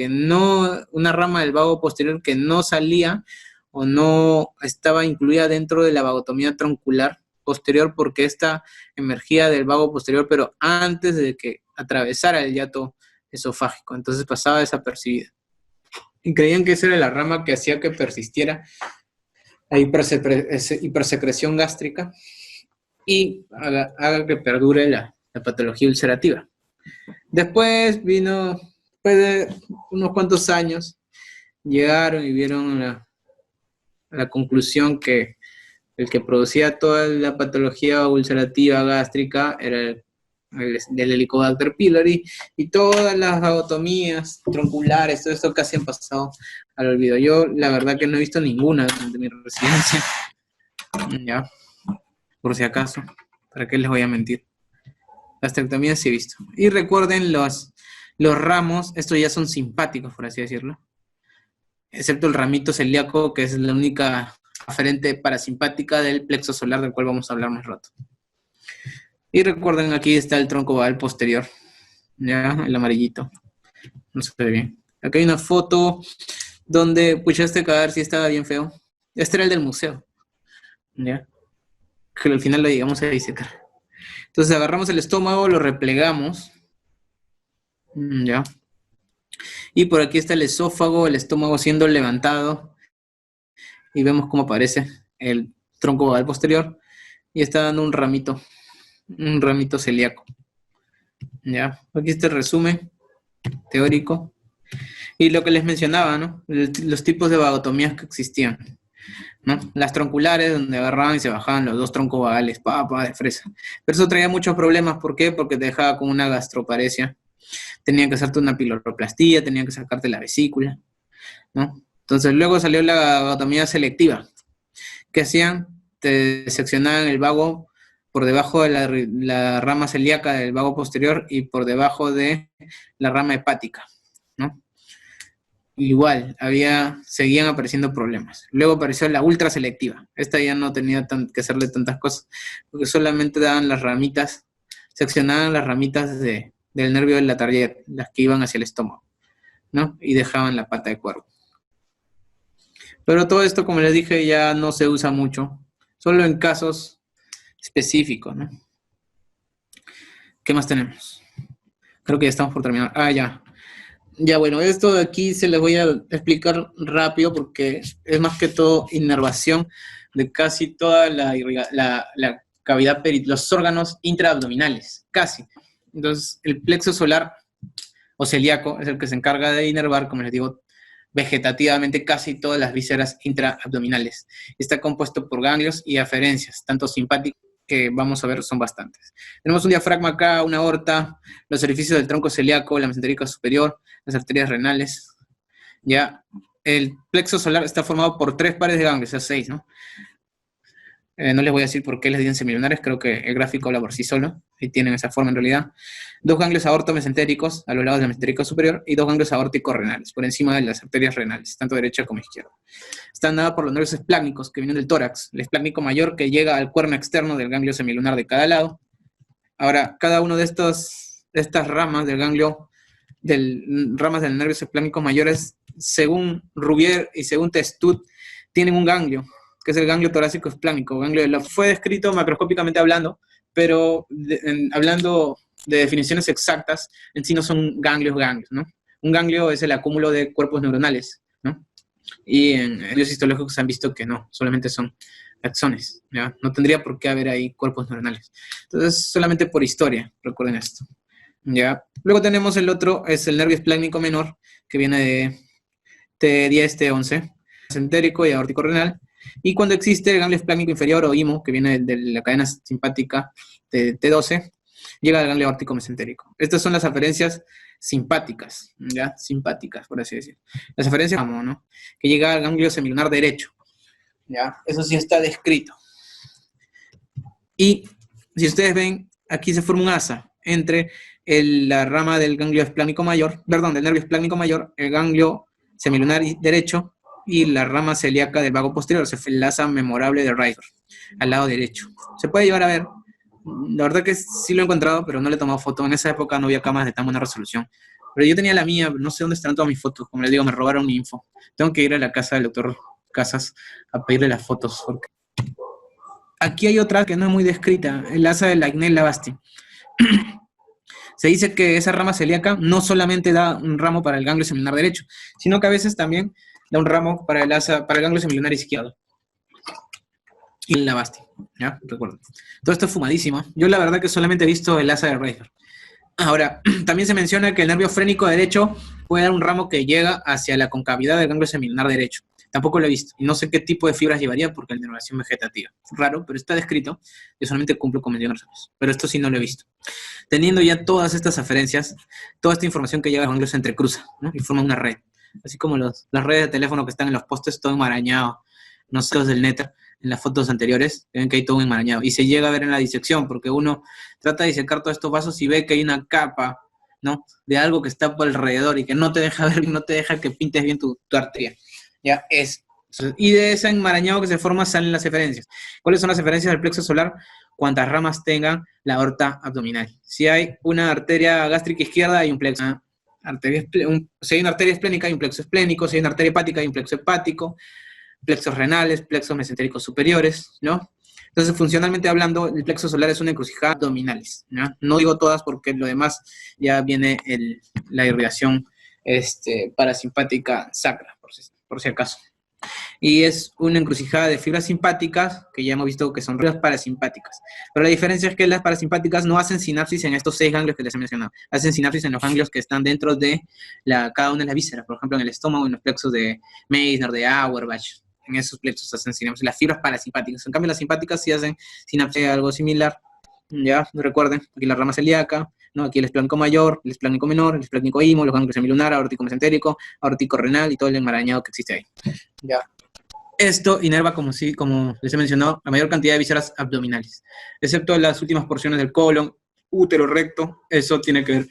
del vago posterior que no salía o no estaba incluida dentro de la vagotomía troncular posterior porque esta emergía del vago posterior, pero antes de que atravesara el hiato esofágico. Entonces pasaba desapercibida. Y creían que esa era la rama que hacía que persistiera la hipersecreción gástrica y haga que perdure la patología ulcerativa. Después vino, después de unos cuantos años, llegaron y vieron la conclusión que el que producía toda la patología ulcerativa gástrica era del Helicobacter pylori, y todas las vagotomías tronculares, todo esto casi han pasado al olvido. Yo la verdad que no he visto ninguna durante mi residencia, ya, por si acaso, ¿para qué les voy a mentir? Gastrectomías sí he visto. Y recuerden los ramos, estos ya son simpáticos, por así decirlo, excepto el ramito celíaco, que es la única aferente parasimpática del plexo solar, del cual vamos a hablar más rato. Y recuerden, aquí está el tronco vagal posterior, ya, el amarillito, no se ve bien. Aquí hay una foto donde, pucha, este cadáver sí estaba bien feo. Este era el del museo, ya, que al final lo llegamos a disecar. Entonces agarramos el estómago, lo replegamos, ya, y por aquí está el esófago, el estómago siendo levantado, y vemos cómo aparece el tronco vagal posterior, y está dando un ramito celíaco. Ya, aquí está el resumen teórico. Y lo que les mencionaba, ¿no? Los tipos de vagotomías que existían, ¿no? Las tronculares, donde agarraban y se bajaban los dos troncos vagales, de fresa. Pero eso traía muchos problemas. ¿Por qué? Porque te dejaba con una gastroparesia. Tenían que hacerte una piloroplastia, tenían que sacarte la vesícula, ¿no? Entonces luego salió la vagotomía selectiva. ¿Qué hacían? Te seccionaban el vago por debajo de la rama celíaca del vago posterior y por debajo de la rama hepática, ¿no? Igual, seguían apareciendo problemas. Luego apareció la ultraselectiva. Esta ya no tenía que hacerle tantas cosas, porque solamente daban las ramitas, seccionaban las ramitas del nervio de la Target, las que iban hacia el estómago, ¿no? Y dejaban la pata de cuervo. Pero todo esto, como les dije, ya no se usa mucho, solo en casos específicos, ¿no? ¿Qué más tenemos? Creo que ya estamos por terminar. Ya. Ya, bueno, esto de aquí se les voy a explicar rápido porque es más que todo inervación de casi toda la cavidad los órganos intraabdominales, casi. Entonces, el plexo solar o celíaco es el que se encarga de inervar, como les digo, vegetativamente casi todas las vísceras intraabdominales. Está compuesto por ganglios y aferencias, tanto simpáticos, que vamos a ver son bastantes. Tenemos un diafragma acá, una aorta, los orificios del tronco celíaco, la mesentérica superior, las arterias renales. Ya, el plexo solar está formado por 3 pares de ganglios, o sea, 6, ¿no? No les voy a decir por qué les dicen semilunares, creo que el gráfico habla por sí solo, y tienen esa forma en realidad. 2 ganglios aortomesentéricos a los lados de la mesentérica superior y 2 ganglios aórtico-renales, por encima de las arterias renales, tanto derecha como izquierda. Están dadas por los nervios esplácnicos que vienen del tórax, el esplácnico mayor que llega al cuerno externo del ganglio semilunar de cada lado. Ahora, cada uno de estas ramas del ganglio, ramas del nervios esplácnicos mayores, según Rubier y según Testud, tienen un ganglio, que es el ganglio torácico esplácnico. Fue descrito macroscópicamente hablando, pero hablando de definiciones exactas, en sí no son ganglios, ¿no? Un ganglio es el acúmulo de cuerpos neuronales, ¿no? Y en estudios histológicos se han visto que no, solamente son axones, ¿ya? No tendría por qué haber ahí cuerpos neuronales. Entonces, solamente por historia, recuerden esto, ¿ya? Luego tenemos el otro, es el nervio esplácnico menor, que viene de T10, T11, mesentérico y aórtico renal. Y cuando existe el ganglio esplácnico inferior o IMO, que viene de la cadena simpática de T12, llega al ganglio aórtico mesentérico. Estas son las aferencias simpáticas, ¿ya? Simpáticas, por así decir. Las aferencias, ¿no? Que llega al ganglio semilunar derecho, ¿ya? Eso sí está descrito. Y si ustedes ven, aquí se forma un asa entre la rama del ganglio esplácnico mayor, perdón, del nervio esplácnico mayor, el ganglio semilunar derecho, y la rama celíaca del vago posterior, se fue el asa memorable de River, al lado derecho. Se puede llevar a ver, la verdad que sí lo he encontrado, pero no le he tomado foto. En esa época no había cámaras de tan buena resolución. Pero yo tenía la mía, no sé dónde están todas mis fotos, como les digo, me robaron mi info. Tengo que ir a la casa del doctor Casas a pedirle las fotos. Porque... Aquí hay otra que no es muy descrita, el asa de Lagnel-Lavasti. Se dice que esa rama celíaca no solamente da un ramo para el ganglio semilunar derecho, sino que a veces también da un ramo para el ganglio semilunar izquierdo. Y el Lavasti, ¿ya? Recuerdo. Todo esto es fumadísimo. Yo la verdad que solamente he visto el asa de Reifer. Ahora, también se menciona que el nervio frénico derecho puede dar un ramo que llega hacia la concavidad del ganglio semilunar derecho. Tampoco lo he visto. Y no sé qué tipo de fibras llevaría porque la inervación vegetativa. Raro, pero está descrito. Yo solamente cumplo con 21 razones. Pero esto sí no lo he visto. Teniendo ya todas estas aferencias, toda esta información que llega a los ganglios se entrecruza, ¿no? Y forma una red. Así como las redes de teléfono que están en los postes, todo enmarañado. No sé los del Neta, en las fotos anteriores, ven que hay todo enmarañado. Y se llega a ver en la disección, porque uno trata de disecar todos estos vasos y ve que hay una capa, ¿no? De algo que está por alrededor y que no te deja ver, no te deja que pintes bien tu arteria. Ya es. Y de ese enmarañado que se forma salen las eferencias. ¿Cuáles son las eferencias del plexo solar? Cuantas ramas tenga la aorta abdominal. Si hay una arteria gástrica izquierda, hay un plexo. Si hay una arteria esplénica, hay un plexo esplénico. Si hay una arteria hepática, hay un plexo hepático. Plexos renales, plexos mesentéricos superiores, ¿no? Entonces, funcionalmente hablando, el plexo solar es una encrucijada abdominales, ¿no? No digo todas porque lo demás ya viene la irrigación parasimpática sacra, por si acaso. Y es una encrucijada de fibras simpáticas, que ya hemos visto que son fibras parasimpáticas. Pero la diferencia es que las parasimpáticas no hacen sinapsis en estos 6 ganglios que les he mencionado. Hacen sinapsis en los ganglios que están dentro de cada una de las vísceras. Por ejemplo, en el estómago, en los plexos de Meissner, de Auerbach. En esos plexos hacen sinapsis. Las fibras parasimpáticas. En cambio, las simpáticas sí hacen sinapsis algo similar. Ya, recuerden, aquí la rama celíaca, ¿no? Aquí el esplénico mayor, el esplénico menor, el esplénico imo, los ganglios semilunar, aórtico mesentérico, aórtico renal y todo el enmarañado que existe ahí. Ya. Esto inerva, como les he mencionado, la mayor cantidad de vísceras abdominales, excepto las últimas porciones del colon, útero, recto, eso tiene que ver